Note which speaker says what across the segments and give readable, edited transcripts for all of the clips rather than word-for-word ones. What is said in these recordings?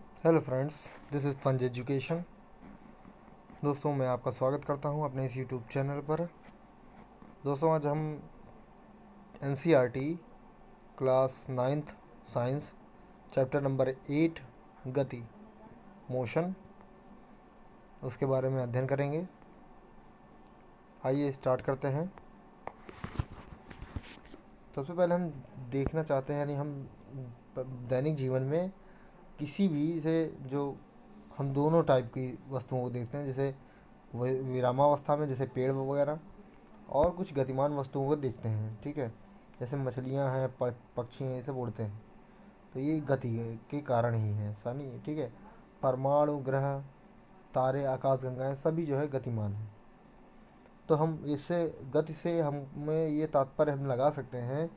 Speaker 1: Hello friends, this is funz education. दोस्तों, मैं आपका स्वागत करता हूं अपने इस यूट्यूब चैनल पर। दोस्तों, आज हम NCERT class ninth science chapter number 8 गति मोशन उसके बारे में अध्ययन करेंगे। आइए स्टार्ट करते हैं। सबसे पहले हम देखना चाहते हैं, यानी हम दैनिक जीवन में किसी भी से जो हम दोनों टाइप की वस्तुओं को देखते हैं, जैसे विरामावस्था में जैसे पेड़ वगैरह, और कुछ गतिमान वस्तुओं को देखते हैं। ठीक है, जैसे मछलियां हैं, पक्षी हैं, ये सब उड़ते हैं, तो ये गति के कारण ही है, ऐसा नहीं है। ठीक है, परमाणु, ग्रह, तारे, आकाशगंगाएं सभी जो है गतिमान हैं। तो हम इससे गति से हमें ये तात्पर्य हम लगा सकते हैं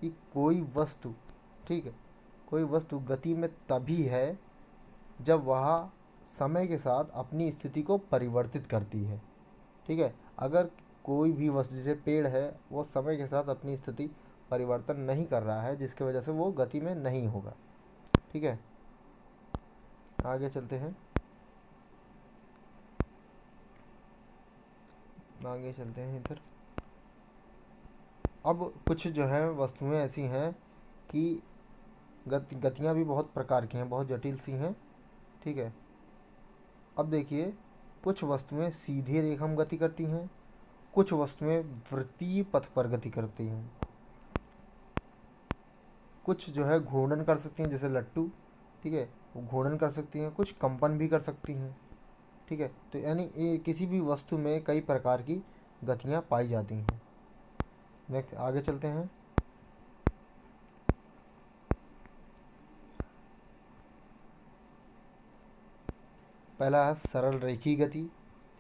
Speaker 1: कि कोई वस्तु, ठीक है, कोई वस्तु गति में तभी है जब वह समय के साथ अपनी स्थिति को परिवर्तित करती है। ठीक है, अगर कोई भी वस्तु, जैसे पेड़ है, वो समय के साथ अपनी स्थिति परिवर्तन नहीं कर रहा है, जिसकी वजह से वो गति में नहीं होगा। ठीक है, आगे चलते हैं। आगे चलते हैं इधर। अब कुछ जो है वस्तुएं ऐसी हैं कि गतियां भी बहुत प्रकार की हैं, बहुत जटिल सी हैं। ठीक है, अब देखिए, कुछ वस्तुएं सीधे रेखा में गति करती हैं, कुछ वस्तुएं वृत्तीय पथ पर गति करती हैं, कुछ जो है घूर्णन कर सकती हैं, जैसे लट्टू। ठीक है, वो घूर्णन कर सकती हैं, कुछ कंपन भी कर सकती हैं। ठीक है, तो यानी ये किसी भी वस्तु में कई प्रकार की गतियाँ पाई जाती हैं। नेक्स्ट, आगे चलते हैं। पहला है सरल रेखीय गति।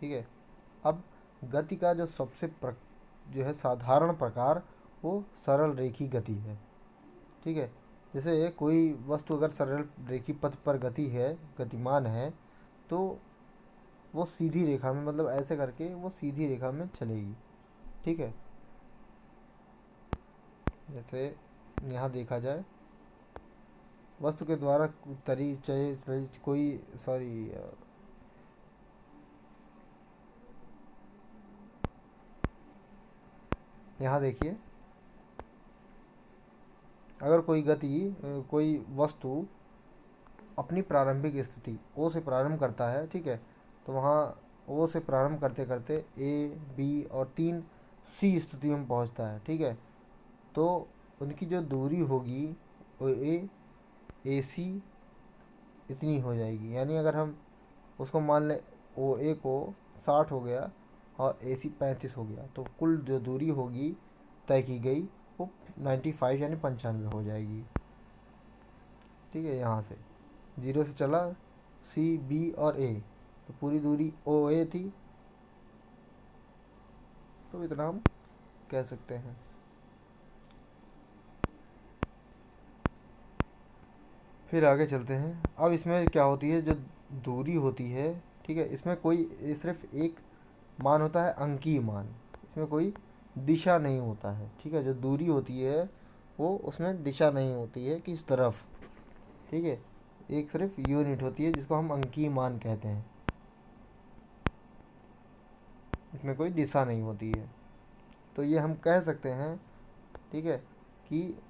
Speaker 1: ठीक है, अब गति का जो जो है साधारण प्रकार, वो सरल रेखीय गति है। ठीक है, जैसे कोई वस्तु अगर सरल रेखीय पथ पर गति है, गतिमान है, तो वो सीधी रेखा में, मतलब ऐसे करके वो सीधी रेखा में चलेगी। ठीक है, जैसे यहाँ देखा जाए, वस्तु के द्वारा तरी चाहे कोई, सॉरी, यहाँ देखिए, अगर कोई कोई वस्तु अपनी प्रारंभिक स्थिति ओ से प्रारंभ करता है, ठीक है, तो वहाँ ओ से प्रारंभ करते करते ए, बी और 3 सी स्थिति में पहुँचता है। ठीक है, तो उनकी जो दूरी होगी, ओ ए सी इतनी हो जाएगी। यानी अगर हम उसको मान लें, ओ ए को 60 हो गया और ए सी 35 हो गया, तो कुल जो दूरी होगी तय की गई, वो 95 यानी 95 हो जाएगी। ठीक है, यहाँ से जीरो से चला सी, बी और ए, तो पूरी दूरी ओ ए थी, तो इतना हम कह सकते हैं। फिर आगे चलते हैं। अब इसमें क्या होती है, जो दूरी होती है, ठीक है, इसमें कोई सिर्फ एक मान होता है, अंकीय मान। इसमें कोई दिशा नहीं होता है। ठीक है, जो दूरी होती है वो, उसमें दिशा नहीं होती है किस तरफ। ठीक है, एक सिर्फ यूनिट होती है जिसको हम अंकीय मान कहते हैं, इसमें कोई दिशा नहीं होती है। तो ये हम कह सकते हैं, ठीक है, कि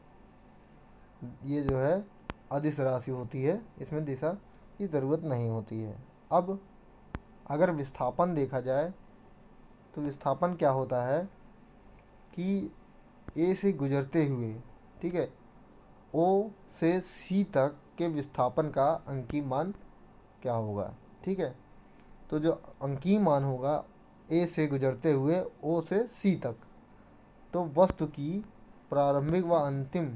Speaker 1: ये जो है अदिश राशि होती है, इसमें दिशा की ज़रूरत नहीं होती है। अब अगर विस्थापन देखा जाए, तो विस्थापन क्या होता है कि ए से गुजरते हुए, ठीक है, ओ से सी तक के विस्थापन का अंकीय मान क्या होगा। ठीक है, तो जो अंकीय मान होगा ए से गुजरते हुए ओ से सी तक, तो वस्तु की प्रारंभिक व अंतिम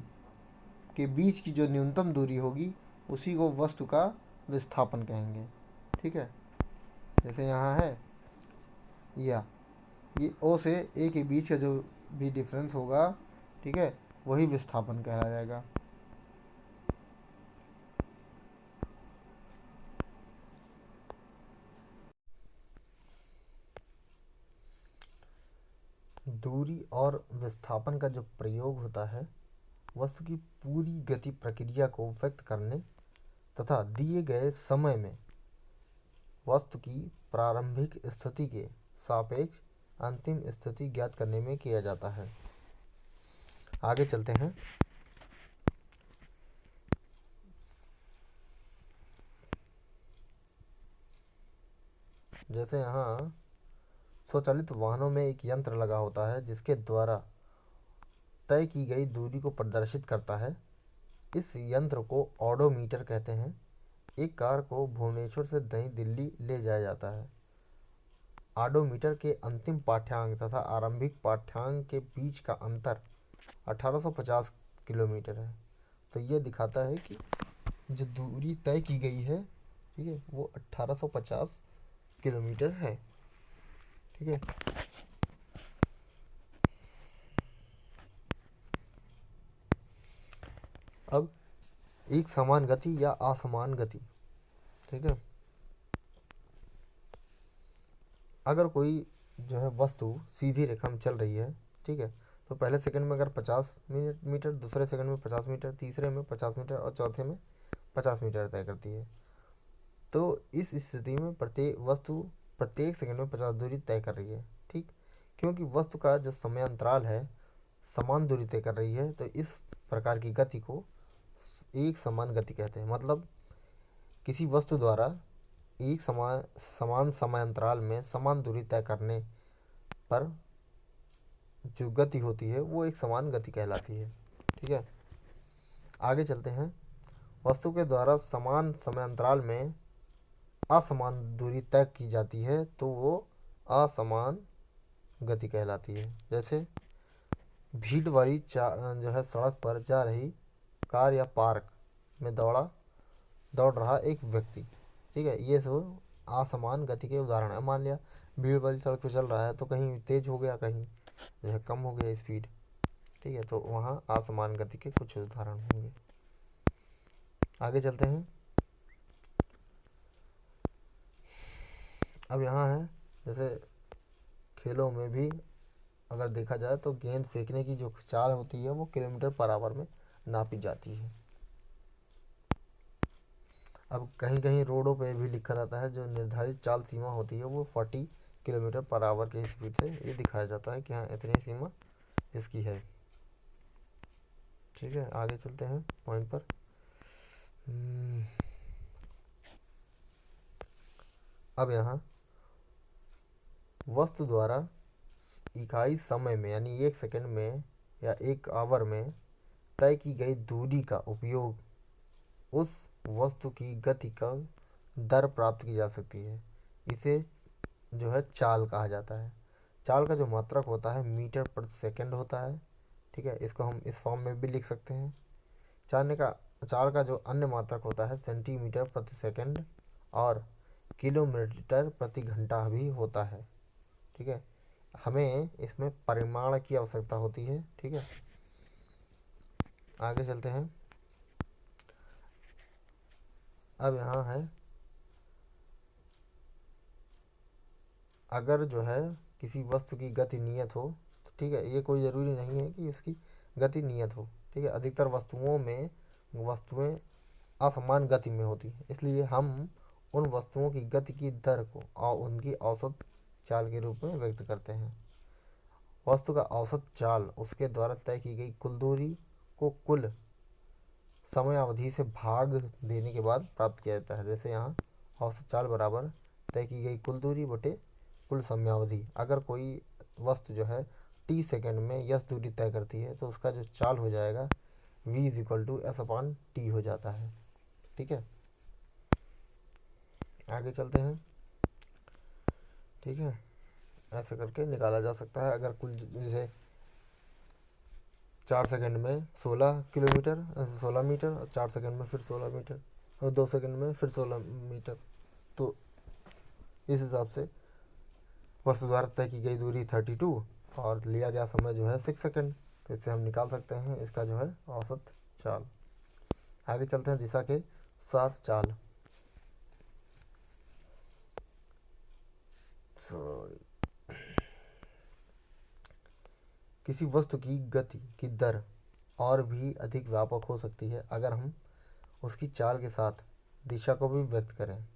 Speaker 1: के बीच की जो न्यूनतम दूरी होगी, उसी को वस्तु का विस्थापन कहेंगे। ठीक है, जैसे यहाँ है, या ये ओ से ए के बीच का जो भी डिफरेंस होगा, ठीक है, वही विस्थापन कहलाया जाएगा। दूरी और विस्थापन का जो प्रयोग होता है, वस्तु की पूरी गति प्रक्रिया को व्यक्त करने तथा दिए गए समय में वस्तु की प्रारंभिक स्थिति के सापेक्ष अंतिम स्थिति ज्ञात करने में किया जाता है। आगे चलते हैं। जैसे यहाँ स्वचालित वाहनों में एक यंत्र लगा होता है जिसके द्वारा तय की गई दूरी को प्रदर्शित करता है। इस यंत्र को ऑडोमीटर कहते हैं। एक कार को भुवनेश्वर से नई दिल्ली ले जाया जाता है। ऑडोमीटर के अंतिम पाठ्यांक तथा आरंभिक पाठ्यांक के बीच का अंतर 1850 किलोमीटर है। तो ये दिखाता है कि जो दूरी तय की गई है, ठीक है, वो 1850 किलोमीटर है। ठीक है। अब एक समान गति या असमान गति, ठीक है, अगर कोई जो है वस्तु सीधी रेखा में चल रही है, ठीक है, तो पहले सेकंड में अगर 50 मीटर, दूसरे सेकंड में 50 मीटर, तीसरे में 50 मीटर और चौथे में 50 मीटर तय करती है, तो इस स्थिति में प्रत्येक वस्तु प्रत्येक सेकंड में 50 दूरी तय कर रही है। ठीक, क्योंकि वस्तु का जो समय अंतराल है समान दूरी तय कर रही है, तो इस प्रकार की गति को एक समान गति कहते हैं। मतलब किसी वस्तु द्वारा एक समान समय अंतराल में समान दूरी तय करने पर जो गति होती है वो एक समान गति कहलाती है। ठीक है। आगे चलते हैं। वस्तु के द्वारा समान समय अंतराल में असमान दूरी तय की जाती है तो वो असमान गति कहलाती है। जैसे भीड़ वाली जो है सड़क पर जा रही कार या पार्क में दौड़ रहा एक व्यक्ति, ठीक है, ये सब असमान गति के उदाहरण है। मान लिया भीड़ वाली सड़क पर चल रहा है तो कहीं तेज हो गया, कहीं जो है कम हो गया स्पीड, ठीक है, तो वहाँ असमान गति के कुछ उदाहरण होंगे। आगे चलते हैं। अब यहाँ है जैसे खेलों में भी अगर देखा जाए तो गेंद फेंकने की जो चाल होती है वो किलोमीटर पर आवर में नापी जाती है। अब कहीं कहीं रोडों पे भी लिखा रहता है जो निर्धारित चाल सीमा होती है वो 40 किलोमीटर पर आवर के स्पीड से ये दिखाया जाता है कि हाँ इतनी सीमा इसकी है। ठीक है। आगे चलते हैं पॉइंट पर। अब यहाँ वस्तु द्वारा इकाई समय में यानी एक सेकंड में या एक आवर में तय की गई दूरी का उपयोग उस वस्तु की गति का दर प्राप्त की जा सकती है। इसे जो है चाल कहा जाता है। चाल का जो मात्रक होता है मीटर प्रति सेकंड होता है। ठीक है, इसको हम इस फॉर्म में भी लिख सकते हैं। चाल का जो अन्य मात्रक होता है सेंटीमीटर प्रति सेकंड और किलोमीटर प्रति घंटा भी होता है। ठीक है, हमें इसमें परिमाण की आवश्यकता होती है। ठीक है। आगे चलते हैं। अब यहाँ है अगर जो है किसी वस्तु की गति नियत हो, तो ठीक है, ये कोई ज़रूरी नहीं है कि उसकी गति नियत हो। ठीक है, अधिकतर वस्तुएं असमान गति में होती है, इसलिए हम उन वस्तुओं की गति की दर को और उनकी औसत चाल के रूप में व्यक्त करते हैं। वस्तु का औसत चाल उसके द्वारा तय की गई कुल दूरी को कुल समय अवधि से भाग देने के बाद प्राप्त किया जाता है। जैसे यहाँ औसत चाल बराबर तय की गई कुल दूरी बटे कुल समयावधि। अगर कोई वस्तु जो है टी सेकंड में यस दूरी तय करती है तो उसका जो चाल हो जाएगा v = s/t हो जाता है। ठीक है। आगे चलते हैं। ठीक है, ऐसे करके निकाला जा सकता है। अगर कुल जैसे 4 सेकंड में 16 किलोमीटर 16 मीटर और 4 सेकंड में फिर 16 मीटर और 2 सेकंड में फिर 16 मीटर, तो इस हिसाब से वस्तु द्वारा तय की गई दूरी 32 और लिया गया समय जो है 6 सेकंड। तो इससे हम निकाल सकते हैं इसका जो है औसत चाल। आगे चलते हैं दिशा के साथ चाल। किसी वस्तु की गति की दर और भी अधिक व्यापक हो सकती है अगर हम उसकी चाल के साथ दिशा को भी व्यक्त करें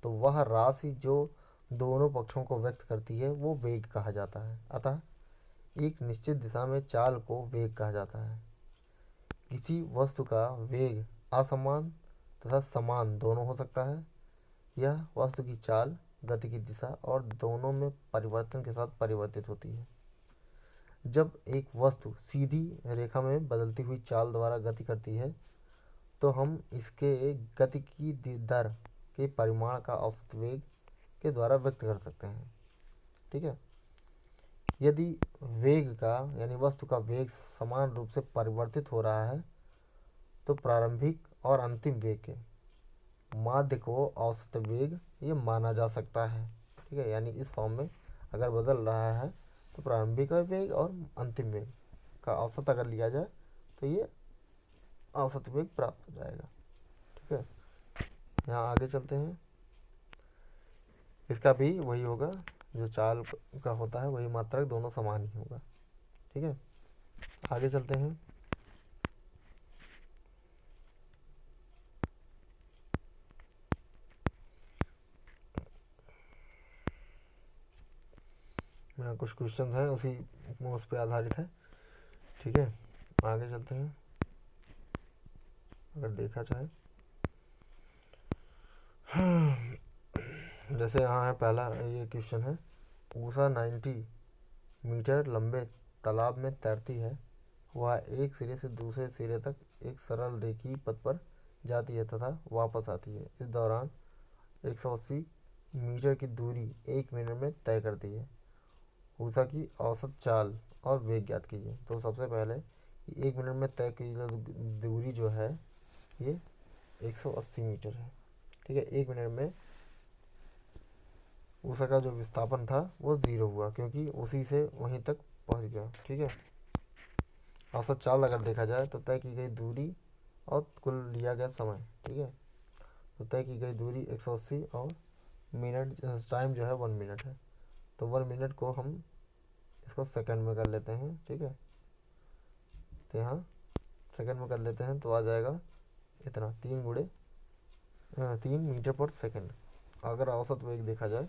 Speaker 1: तो वह राशि जो दोनों पक्षों को व्यक्त करती है वो वेग कहा जाता है। अतः एक निश्चित दिशा में चाल को वेग कहा जाता है। किसी वस्तु का वेग असमान तथा समान दोनों हो सकता है। यह वस्तु की चाल, गति की दिशा और दोनों में परिवर्तन के साथ परिवर्तित होती है। जब एक वस्तु सीधी रेखा में बदलती हुई चाल द्वारा गति करती है तो हम इसके गति की दर के परिमाण का औसत वेग के द्वारा व्यक्त कर सकते हैं। ठीक है। यदि वेग का यानी वस्तु का वेग समान रूप से परिवर्तित हो रहा है तो प्रारंभिक और अंतिम वेग के माध्य को औसत वेग ये माना जा सकता है। ठीक है, यानी इस फॉर्म में अगर बदल रहा है तो प्रारंभिक वेग और अंतिम वेग का औसत अगर लिया जाए तो ये औसत वेग प्राप्त हो जाएगा। ठीक है, यहाँ आगे चलते हैं। इसका भी वही होगा, जो चाल का होता है वही मात्रक, दोनों समान ही होगा। ठीक है, आगे चलते हैं। यहाँ कुछ क्वेश्चन हैं उसी उस पर आधारित है। ठीक है, आगे चलते हैं। अगर देखा जाए जैसे यहाँ है पहला ये क्वेश्चन है, उषा 90 मीटर लंबे तालाब में तैरती है। वह एक सिरे से दूसरे सिरे तक एक सरल रेखीय पथ पर जाती है तथा वापस आती है। इस दौरान 180 मीटर की दूरी 1 मिनट में तय करती है। उषा की औसत चाल और वेग ज्ञात कीजिए। तो सबसे पहले 1 मिनट में तय की दूरी जो है ये 180 मीटर है। ठीक है, 1 मिनट में उषा का जो विस्थापन था वो 0 हुआ क्योंकि उसी से वहीं तक पहुंच गया। ठीक है, औसत चाल अगर देखा जाए तो तय की गई दूरी और कुल लिया गया समय। ठीक है, तो तय की गई दूरी 180 और मिनट टाइम जो है 1 मिनट है। तो 1 मिनट को हम इसको सेकंड में कर लेते हैं। ठीक है, तो यहाँ सेकंड में कर लेते हैं तो आ जाएगा इतना 3 मीटर पर सेकंड। अगर औसत वेग देखा जाए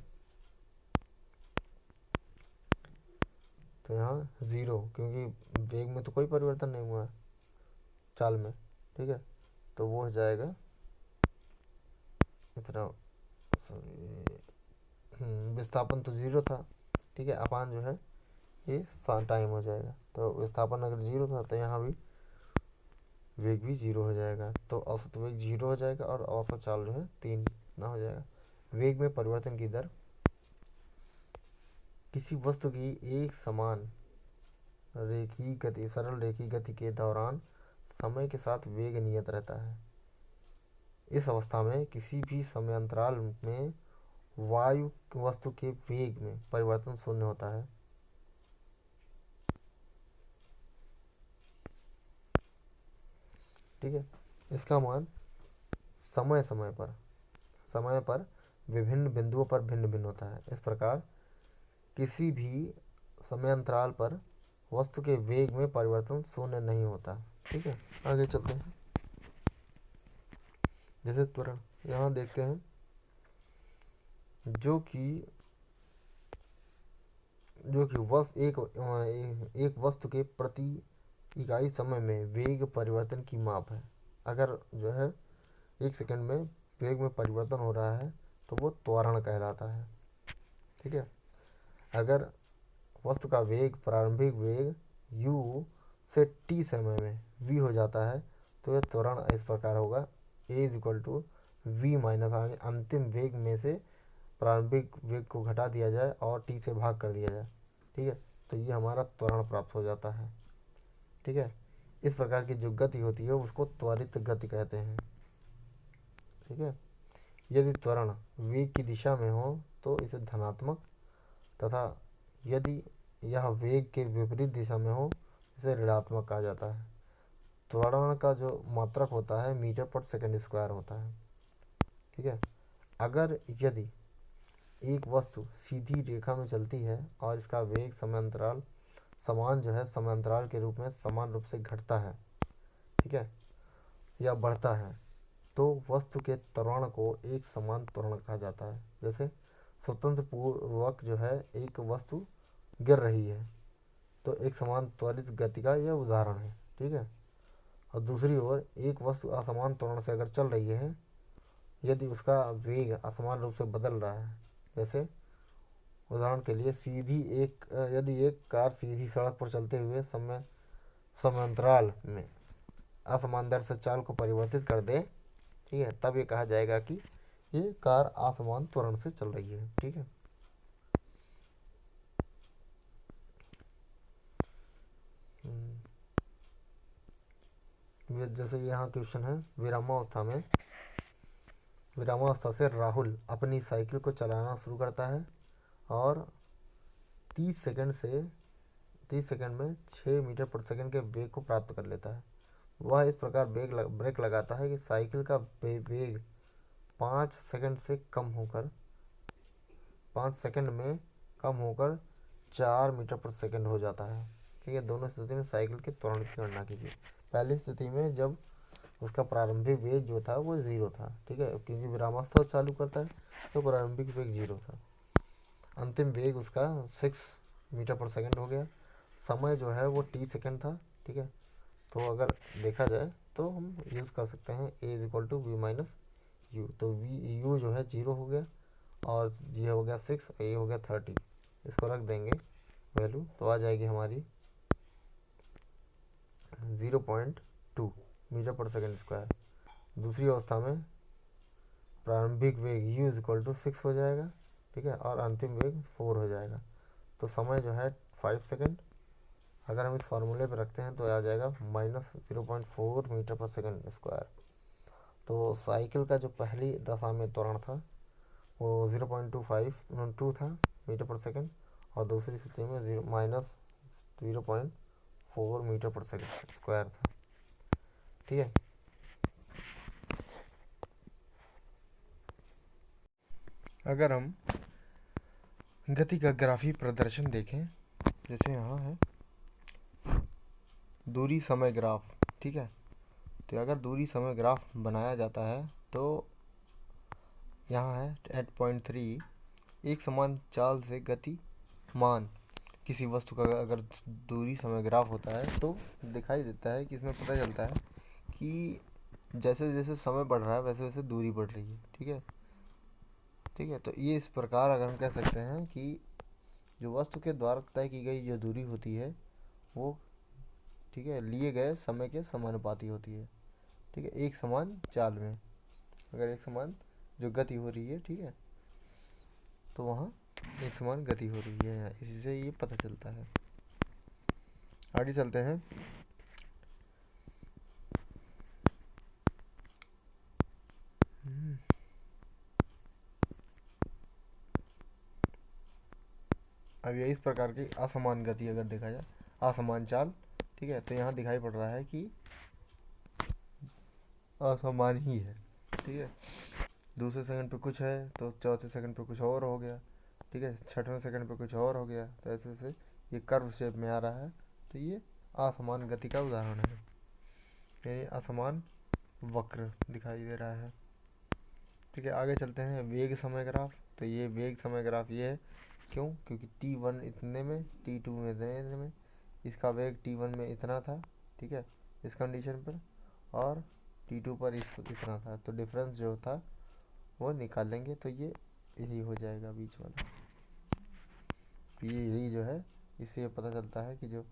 Speaker 1: तो यहाँ 0, क्योंकि वेग में तो कोई परिवर्तन नहीं हुआ है चाल में। ठीक है, तो वो हो जाएगा इतना, विस्थापन तो 0 था। ठीक है, अपान जो है ये टाइम हो जाएगा। तो विस्थापन अगर 0 था तो यहाँ भी वेग भी 0 हो जाएगा। तो औसत वेग 0 हो जाएगा और औसत चाल जो है 3 ना हो जाएगा। वेग में परिवर्तन की दर किसी वस्तु की एक समान रेखीय गति, सरल रेखीय गति के दौरान समय के साथ वेग नियत रहता है। इस अवस्था में किसी भी समयांतराल में वायु वस्तु के वेग में परिवर्तन शून्य होता है। ठीक है, इसका मान समय पर विभिन्न बिंदुओं पर भिन्न भिन्न होता है। इस प्रकार किसी भी समयांतराल पर वस्तु के वेग में परिवर्तन शून्य नहीं होता। ठीक है, आगे चलते हैं। जैसे त्वरण यहाँ देखते हैं, जो कि एक वस्तु के प्रति इकाई समय में वेग परिवर्तन की माप है। अगर जो है 1 सेकंड में वेग में परिवर्तन हो रहा है तो वो त्वरण कहलाता है। ठीक है, अगर वस्तु का वेग प्रारंभिक वेग u से t समय में v हो जाता है तो यह त्वरण इस प्रकार होगा, a equal to v minus अंतिम वेग में से प्रारंभिक वेग को घटा दिया जाए और t से भाग कर दिया जाए। ठीक है, तो ये हमारा त्वरण प्राप्त हो जाता है। ठीक है, इस प्रकार की जो गति होती है उसको त्वरित गति कहते हैं। ठीक है, यदि त्वरण वेग की दिशा में हो तो इसे धनात्मक, तथा यदि यह वेग के विपरीत दिशा में हो इसे ऋणात्मक कहा जाता है। त्वरण का जो मात्रक होता है मीटर पर सेकंड स्क्वायर होता है। ठीक है, अगर यदि एक वस्तु सीधी रेखा में चलती है और इसका वेग समांतराल के रूप में समान रूप से घटता है, ठीक है, या बढ़ता है, तो वस्तु के त्वरण को एक समान त्वरण कहा जाता है। जैसे स्वतंत्र पूर्वक जो है एक वस्तु गिर रही है तो एक समान त्वरित गति का यह उदाहरण है, ठीक है। और दूसरी ओर एक वस्तु असमान त्वरण से अगर चल रही है, यदि उसका वेग असमान रूप से बदल रहा है, जैसे उदाहरण के लिए यदि एक कार सीधी सड़क पर चलते हुए समांतराल में असमान दर से चाल को परिवर्तित कर दे, ठीक है, तब ये कहा जाएगा कि ये कार असमान त्वरण से चल रही है, ठीक है। जैसे यहाँ क्वेश्चन है, विरामावस्था से राहुल अपनी साइकिल को चलाना शुरू करता है और 30 सेकंड में 6 मीटर प्रति सेकंड के वेग को प्राप्त कर लेता है। वह इस प्रकार ब्रेक लगाता है कि साइकिल का वेग 5 सेकंड में कम होकर 4 मीटर प्रति सेकंड हो जाता है, ठीक है। दोनों स्थिति में साइकिल के त्वरण की गणना कीजिए। पहली स्थिति में जब उसका प्रारंभिक वेग जो था वो 0 था, ठीक है, क्योंकि विरामावस्था चालू करता है तो प्रारंभिक वेग 0 था। अंतिम वेग उसका 6 मीटर पर सेकंड हो गया। समय जो है वो t सेकंड था, ठीक है। तो अगर देखा जाए तो हम यूज़ कर सकते हैं a=v-u, तो u जो है 0 हो गया और ये हो गया 6 और ये हो गया 30। इसको रख देंगे वैल्यू तो आ जाएगी हमारी 0.2 मीटर पर सेकंड स्क्वायर। दूसरी अवस्था में प्रारंभिक वेग u=6 हो जाएगा, ठीक है, और अंतिम वेग 4 हो जाएगा। तो समय जो है 5 सेकंड, अगर हम इस फार्मूले पर रखते हैं तो आ जाएगा -0.4 मीटर पर सेकंड स्क्वायर। तो साइकिल का जो पहली दशा में त्वरण था वो 0.2 था मीटर पर सेकंड और दूसरी स्थिति में -0.4 मीटर पर सेकंड स्क्वायर था, ठीक है। अगर हम गति का ग्राफी प्रदर्शन देखें, जैसे यहाँ है दूरी समय ग्राफ, ठीक है। तो अगर दूरी समय ग्राफ बनाया जाता है तो यहाँ है 8.3 एक समान चाल से गति मान किसी वस्तु का अगर दूरी समय ग्राफ होता है तो दिखाई देता है कि इसमें पता चलता है कि जैसे जैसे समय बढ़ रहा है वैसे वैसे दूरी बढ़ रही है, ठीक है, ठीक है। तो ये इस प्रकार अगर हम कह सकते हैं कि जो वस्तु के द्वारा तय की गई जो दूरी होती है वो, ठीक है, लिए गए समय के समानुपाती होती है, ठीक है, एक समान चाल में अगर एक समान जो गति हो रही है, ठीक है, तो वहाँ एक समान गति हो रही है, इसी से ये पता चलता है। आगे चलते हैं। अब ये इस प्रकार की असमान गति अगर देखा जाए, असमान चाल, ठीक है, तो यहाँ दिखाई पड़ रहा है कि असमान ही है, ठीक है। दूसरे सेकंड पे कुछ है तो चौथे सेकंड पे कुछ और हो गया, ठीक है, छठवें सेकंड पे कुछ और हो गया, तो ऐसे ऐसे ये कर्व शेप में आ रहा है, तो ये असमान गति का उदाहरण है, यानी असमान वक्र दिखाई दे रहा है, ठीक है। आगे चलते हैं वेग समय ग्राफ। तो ये वेग समय ग्राफ ये है, क्यों, क्योंकि t1 इतने में, t2 में इतने में, इसका वेग t1 में इतना था, ठीक है, इस कंडीशन पर, और t2 पर इतना था, तो डिफरेंस जो था वो निकालेंगे तो ये यही हो जाएगा बीच वाला, ये यही जो है, इससे ये पता चलता है कि जो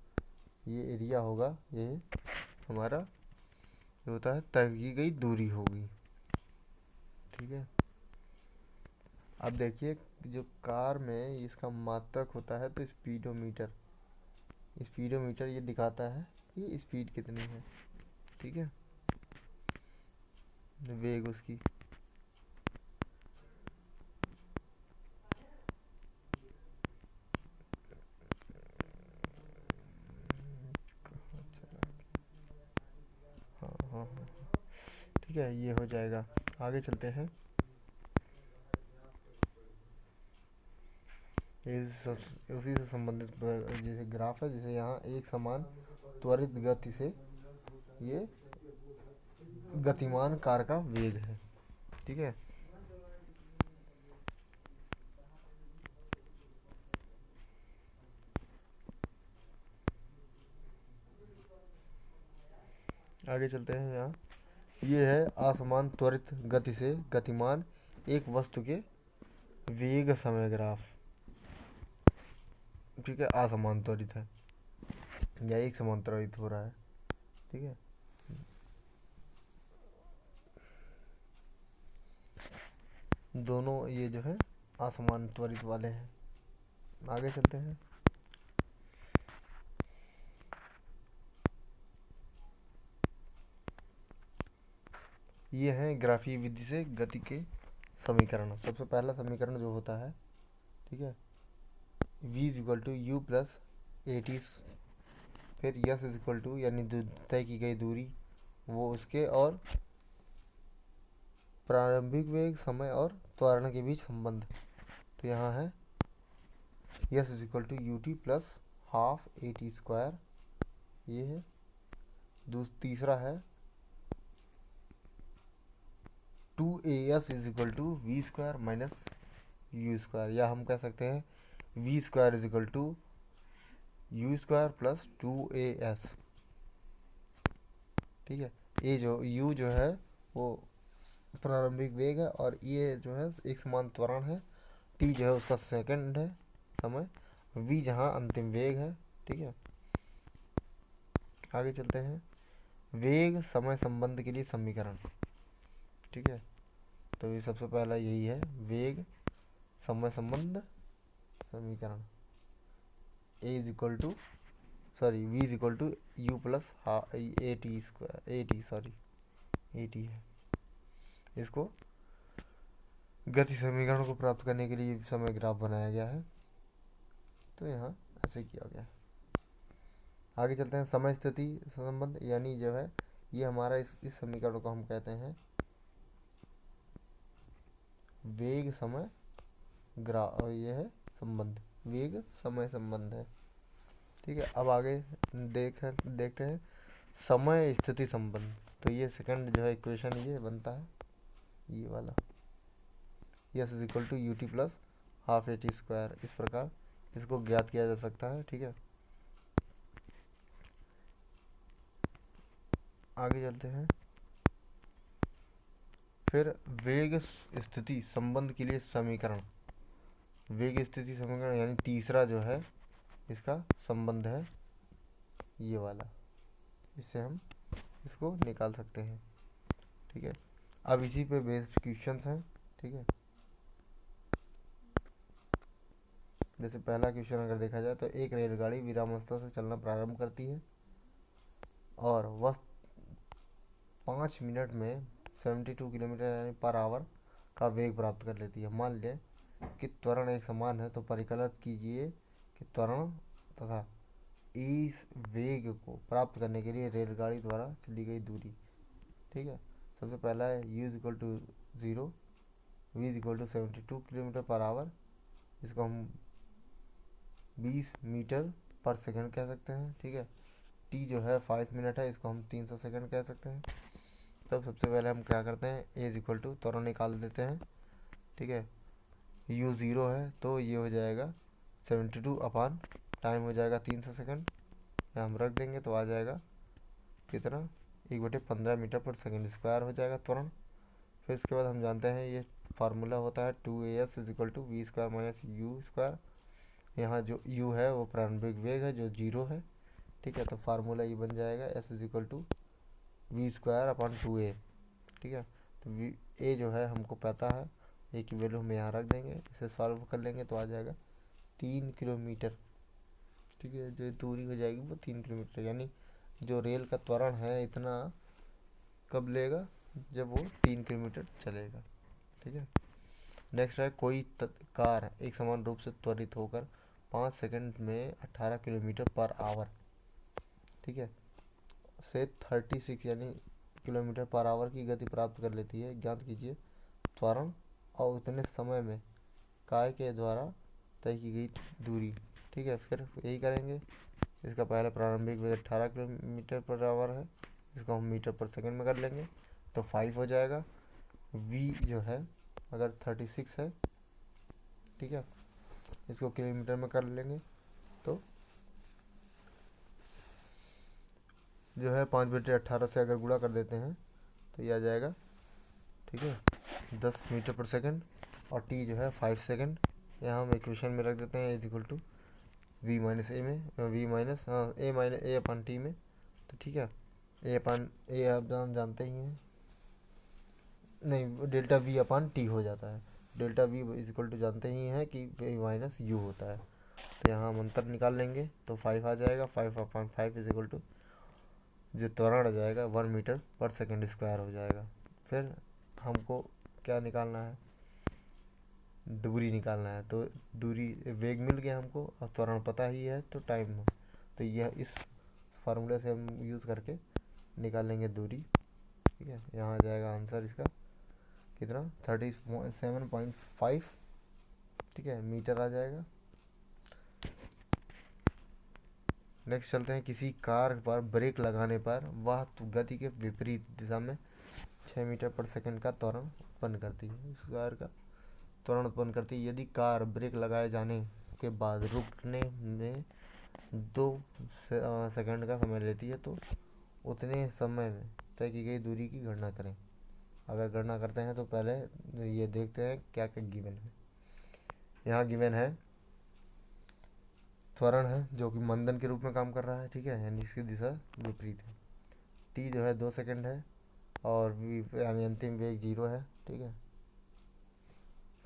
Speaker 1: ये एरिया होगा ये हमारा जो होता है तय की गई दूरी होगी, ठीक है। अब देखिए जो कार में इसका मात्रक होता है तो स्पीडोमीटर ये दिखाता है कि स्पीड कितनी है, ठीक है, वेग उसकी। हाँ हाँ हाँ, ठीक है, ये हो जाएगा। आगे चलते हैं। उसी से संबंधित जैसे ग्राफ है, जैसे यहाँ एक समान त्वरित गति से ये गतिमान कार का वेग है। ठीक है, आगे चलते हैं। यहाँ ये है असमान त्वरित गति से गतिमान एक वस्तु के वेग समय ग्राफ। ठीक है, असमान त्वरित है या एक समान त्वरित हो रहा है। ठीक है, दोनों ये जो है असमान त्वरित वाले हैं। आगे चलते हैं। ये है ग्राफीय विधि से गति के समीकरण। सबसे पहला समीकरण जो होता है, ठीक है, v is equal to u plus a t, फिर यस इज इक्वल टू यानी तय की गई दूरी वो उसके, और प्रारंभिक वेग समय और त्वरण के बीच संबंध। तो यहाँ है s is equal to u t plus half a t square, ये है। तीसरा है 2as is equal to v square minus u square, या हम कह सकते हैं v square is equal to u square plus 2as। ठीक है, ए जो यू जो है वो प्रारंभिक वेग है, और ये जो है एक समान त्वरण है, टी जो है उसका सेकंड है समय, वी जहाँ अंतिम वेग है। ठीक है, आगे चलते हैं। वेग समय संबंध के लिए समीकरण। ठीक है, तो ये सबसे पहला यही है, वेग समय संबंध समीकरण। A is equal to sorry v is equal to u plus a t square, a t sorry a t है। इसको गति समीकरण को प्राप्त करने के लिए समय ग्राफ बनाया गया है, तो यहाँ ऐसे किया गया है। आगे चलते हैं। समय स्थिति संबंध, यानी जो है ये हमारा इस समीकरण को हम कहते हैं वेग समय ग्राफ, ये है संबंध, वेग समय संबंध है। ठीक है, अब आगे देखते हैं समय स्थिति संबंध। तो ये सेकंड जो है इक्वेशन ये बनता है, ये वाला s is equal to u t plus half a t square. इस प्रकार इसको ज्ञात किया जा सकता है। ठीक है, आगे चलते हैं। फिर वेग स्थिति संबंध के लिए समीकरण। वेग स्थिति समीकरण यानी तीसरा जो है इसका संबंध है ये वाला, इससे हम इसको निकाल सकते हैं। ठीक है, अब इसी पे बेस्ड क्वेश्चंस हैं। ठीक है, जैसे पहला क्वेश्चन अगर देखा जाए तो एक रेलगाड़ी विरामावस्था से चलना प्रारंभ करती है और वह 5 मिनट में 72 किलोमीटर यानी पर आवर का वेग प्राप्त कर लेती है। मान लें कि त्वरण एक समान है, तो परिकलित कीजिए कि त्वरण तथा इस वेग को प्राप्त करने के लिए रेलगाड़ी द्वारा चली गई दूरी। ठीक है, सबसे पहला है u is equal to 0, v is equal to 72 kilometre per hour. इसको हम 20 मीटर पर सेकंड कह सकते हैं। ठीक है, t जो है 5 मिनट है, इसको हम 300 सेकंड कह सकते हैं। तब सबसे पहले हम क्या करते हैं, a इज इक्वल टू त्वरण निकाल देते हैं। ठीक है, u 0 है तो ये हो जाएगा 72 अपान टाइम हो जाएगा 300 सेकंड, यहाँ हम रख देंगे तो आ जाएगा कितना, 1/15 मीटर पर सेकंड स्क्वायर हो जाएगा त्वरण। फिर इसके बाद हम जानते हैं ये फार्मूला होता है 2as is equal to v square minus u square. यहाँ जो u है वो प्रारंभिक वेग है जो 0 है। ठीक है, तो फार्मूला ये बन जाएगा s is equal to v square upon 2a। ठीक है, तो वी ए जो है हमको पता है, ए की वैल्यू हम यहाँ रख देंगे, इसे सॉल्व कर लेंगे तो आ जाएगा 3 किलोमीटर। ठीक है, जो दूरी हो जाएगी वो 3 किलोमीटर, यानी जो रेल का त्वरण है इतना कब लेगा, जब वो 3 किलोमीटर चलेगा। ठीक है, नेक्स्ट है कोई कार एक समान रूप से त्वरित होकर 5 सेकंड में 18 किलोमीटर पर आवर, ठीक है, से 36 यानी किलोमीटर पर आवर की गति प्राप्त कर लेती है। ज्ञात कीजिए त्वरण और उतने समय में काय के द्वारा तय की गई दूरी। ठीक है, फिर यही करेंगे। इसका पहला प्रारंभिक वेग 18 किलोमीटर पर आवर है, इसको हम मीटर पर सेकंड में कर लेंगे। तो 5 हो जाएगा। v जो है अगर 36 है, ठीक है, इसको किलोमीटर में कर लेंगे तो जो है 5/18 से अगर गुणा कर देते हैं तो ये आ जाएगा, ठीक है, 10 मीटर पर सेकंड। और टी जो है 5 सेकंड। यहाँ हम इक्वेशन में रख देते हैं is equal to v minus a में, v minus a minus a अपन टी में। तो ठीक है, ए अपन ए आप जानते ही हैं, नहीं, डेल्टा वी अपन टी हो जाता है। Delta v is equal to जानते ही हैं कि वी माइनस यू होता है। तो यहाँ हम अंतर निकाल लेंगे तो 5 आ जाएगा। 5/5 इज इक्वल टू जो त्वरण आ जाएगा 1 मीटर पर सेकंड स्क्वायर हो जाएगा। फिर हमको क्या निकालना है, दूरी निकालना है। तो दूरी, वेग मिल गया हमको, और त्वरण पता ही है तो टाइम हो। तो यह इस फार्मूले से हम यूज़ करके निकालेंगे दूरी। ठीक है, यहाँ आ जाएगा आंसर इसका कितना, 37.5, ठीक है, मीटर आ जाएगा। नेक्स्ट चलते हैं, किसी कार पर ब्रेक लगाने पर वह गति के विपरीत दिशा में 6 मीटर पर सेकंड का त्वरण उत्पन्न करती है। इस कार का त्वरण उत्पन्न करती है। यदि कार ब्रेक लगाए जाने के बाद रुकने में 2 सेकंड का समय लेती है तो उतने समय में तय की गई दूरी की गणना करें। अगर गणना करते हैं तो पहले ये देखते हैं क्या क्या गिवन है। यहाँ गिवन है त्वरण है जो कि मंदन के रूप में काम कर रहा है, ठीक है, यानी इसकी दिशा विपरीत है। टी जो है 2 सेकंड है, और वी यानी अंतिम वेग 0 है, ठीक है।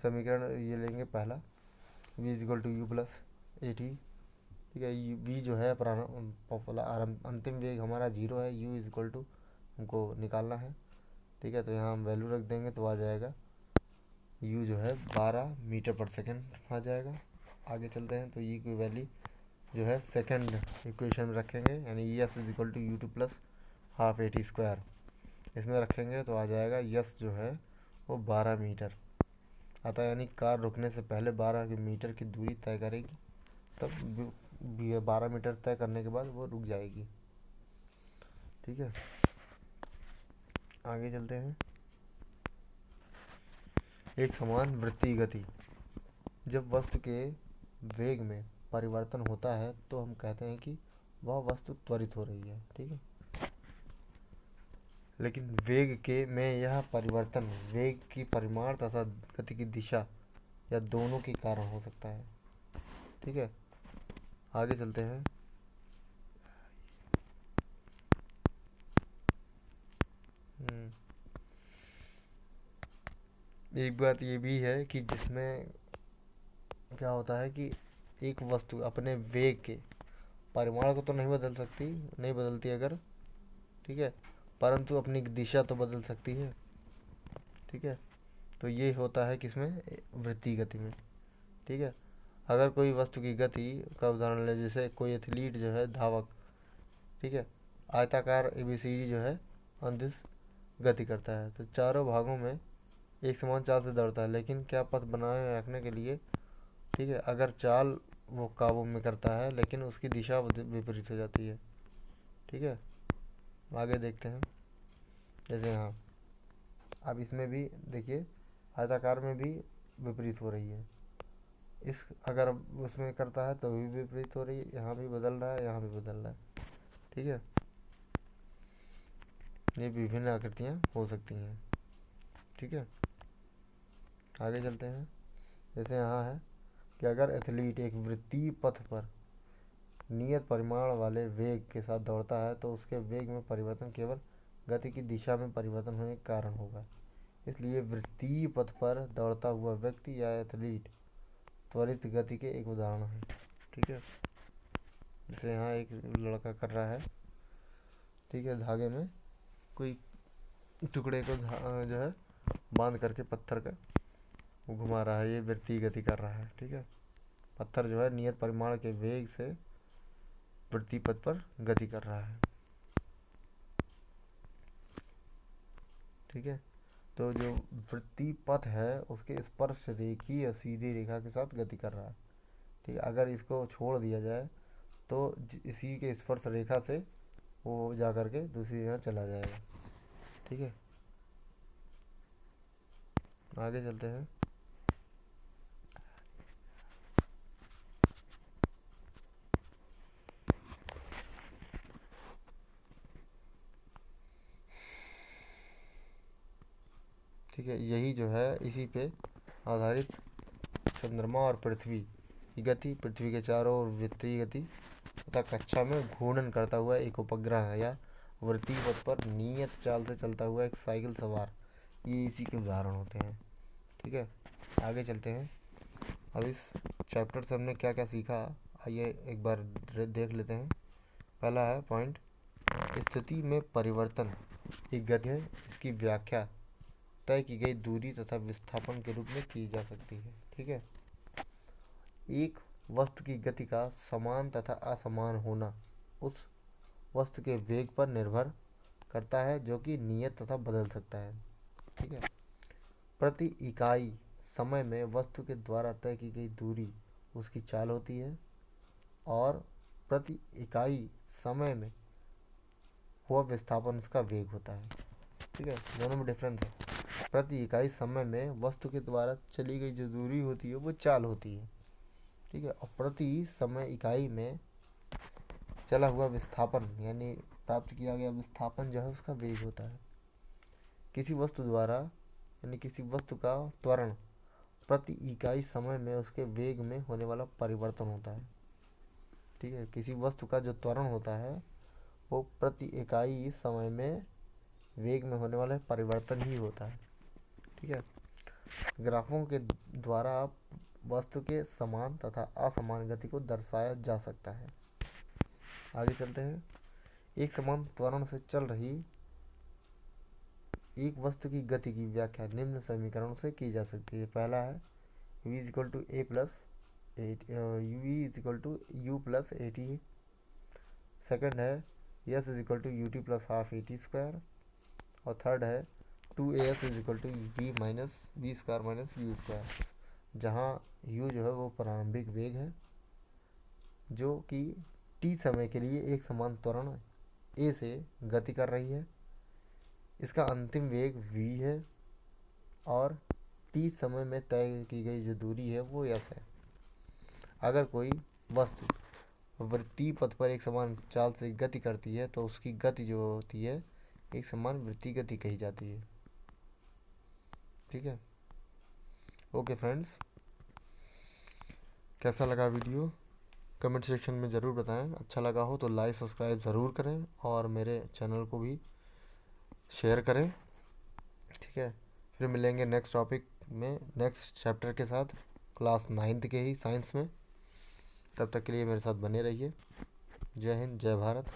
Speaker 1: समीकरण ये लेंगे पहला, v is equal to u plus a t, ठीक है। v जो है अंतिम वेग हमारा 0 है, u इज इक्वल टू हमको निकालना है, ठीक है। तो यहाँ हम वैल्यू रख देंगे तो आ जाएगा u जो है 12 मीटर पर सेकंड आ जाएगा। आगे चलते हैं तो ई की वैल्यू जो है सेकंड इक्वेशन में रखेंगे, यानी s is equal to u two plus half a t square, इसमें रखेंगे तो आ जाएगा यस जो है वो 12 मीटर आता है। यानी कार रुकने से पहले 12 मीटर की दूरी तय करेगी, तब 12 मीटर तय करने के बाद वो रुक जाएगी, ठीक है। आगे चलते हैं, एक समान वृत्तीय गति, जब वस्तु के वेग में परिवर्तन होता है तो हम कहते हैं कि वह वस्तु त्वरित हो रही है, ठीक है। लेकिन वेग के में यह परिवर्तन वेग की परिमाण तथा गति की दिशा या दोनों के कारण हो सकता है, ठीक है। आगे चलते हैं, एक बात ये भी है कि जिसमें क्या होता है कि एक वस्तु अपने वेग के परिमाण को तो नहीं बदल सकती, नहीं बदलती अगर, ठीक है, परंतु अपनी दिशा तो बदल सकती है, ठीक है। तो ये होता है किसमें, वृत्तीय गति में, ठीक है। अगर कोई वस्तु की गति का उदाहरण ले, जैसे कोई एथलीट जो है धावक, ठीक है, आयताकार एबीसीडी जो है अंदिश गति करता है, तो चारों भागों में एक समान चाल से दौड़ता है, लेकिन क्या पथ बनाए रखने के लिए, ठीक है, अगर चाल वो काबू में करता है लेकिन उसकी दिशा विपरीत हो जाती है, ठीक है। आगे देखते हैं, जैसे यहाँ अब इसमें भी देखिए आयताकार में भी विपरीत हो रही है, इस अगर उसमें करता है तो भी विपरीत हो रही है, यहाँ भी बदल रहा है, यहाँ भी बदल रहा है, ठीक है। ये विभिन्न आकृतियाँ हो सकती हैं, ठीक है। आगे चलते हैं, जैसे यहाँ है कि अगर एथलीट एक वृत्तीय पथ पर नियत परिमाण वाले वेग के साथ दौड़ता है तो उसके वेग में परिवर्तन केवल गति की दिशा में परिवर्तन होने के कारण होगा। इसलिए वृत्तीय पथ पर दौड़ता हुआ व्यक्ति या एथलीट त्वरित गति के एक उदाहरण है, ठीक है। जैसे यहाँ एक लड़का कर रहा है, ठीक है, धागे में कोई टुकड़े को जो है बांध करके पत्थर का वो घुमा रहा है, ये वृत्तीय गति कर रहा है, ठीक है। पत्थर जो है नियत परिमाण के वेग से वृत्तीय पथ पर गति कर रहा है, ठीक है। तो जो वृत्तीय पथ है उसके स्पर्श रेखीय सीधी रेखा के साथ गति कर रहा है, ठीक है। अगर इसको छोड़ दिया जाए तो इसी के स्पर्श रेखा से वो जा कर के दूसरी जगह चला जाएगा, ठीक है। आगे चलते हैं। ठीक है, यही जो है इसी पे आधारित चंद्रमा और पृथ्वी की गति, पृथ्वी के चारों ओर वृत्तीय गति तथा कक्षा में घूर्णन करता हुआ एक उपग्रह है या वृत्तीय पथ पर नियत चाल से चलता हुआ एक साइकिल सवार, ये इसी के उदाहरण होते हैं। ठीक है, आगे चलते हैं। अब इस चैप्टर से हमने क्या क्या सीखा, आइए एक बार देख लेते हैं। पहला है पॉइंट, स्थिति में परिवर्तन एक गति है, इसकी व्याख्या तय की गई दूरी तथा विस्थापन के रूप में की जा सकती है। ठीक है, एक वस्तु की गति का समान तथा असमान होना उस वस्तु के वेग पर निर्भर करता है, जो कि नियत तथा बदल सकता है। ठीक है, प्रति इकाई समय में वस्तु के द्वारा तय की गई दूरी उसकी चाल होती है और प्रति इकाई समय में हुआ विस्थापन उसका वेग होता है। ठीक है, दोनों में डिफरेंस है। प्रति इकाई समय में वस्तु के द्वारा चली गई जो दूरी होती है वो चाल होती है। ठीक है, और प्रति समय इकाई में चला हुआ विस्थापन यानी प्राप्त किया गया विस्थापन जो है उसका वेग होता है। किसी वस्तु द्वारा यानी किसी वस्तु का त्वरण प्रति इकाई समय में उसके वेग में होने वाला परिवर्तन होता है। ठीक है, किसी वस्तु का जो त्वरण होता है वो प्रति इकाई समय में वेग में होने वाला परिवर्तन ही होता है। ठीक है, ग्राफों के द्वारा वस्तु के समान तथा असमान गति को दर्शाया जा सकता है। आगे चलते हैं। एक समान त्वरण से चल रही एक वस्तु की गति की व्याख्या निम्न समीकरणों से की जा सकती है। पहला है v is equal to a plus v is equal to u plus a t. Second है s is equal to u t plus half a t square. और थर्ड है 2as is equal to v square minus u square, जहाँ u जो है वो प्रारंभिक वेग है जो कि t समय के लिए एक समान त्वरण a से गति कर रही है। इसका अंतिम वेग v है और t समय में तय की गई जो दूरी है वो s है। अगर कोई वस्तु वृत्तीय पथ पर एक समान चाल से गति करती है तो उसकी गति जो होती है एक समान वृत्तीय गति कही जाती है। ठीक है, ओके फ्रेंड्स, कैसा लगा वीडियो कमेंट सेक्शन में ज़रूर बताएं। अच्छा लगा हो तो लाइक सब्सक्राइब ज़रूर करें और मेरे चैनल को भी शेयर करें। ठीक है, फिर मिलेंगे नेक्स्ट टॉपिक में नेक्स्ट चैप्टर के साथ क्लास 9th के ही साइंस में। तब तक के लिए मेरे साथ बने रहिए। जय हिंद, जय भारत।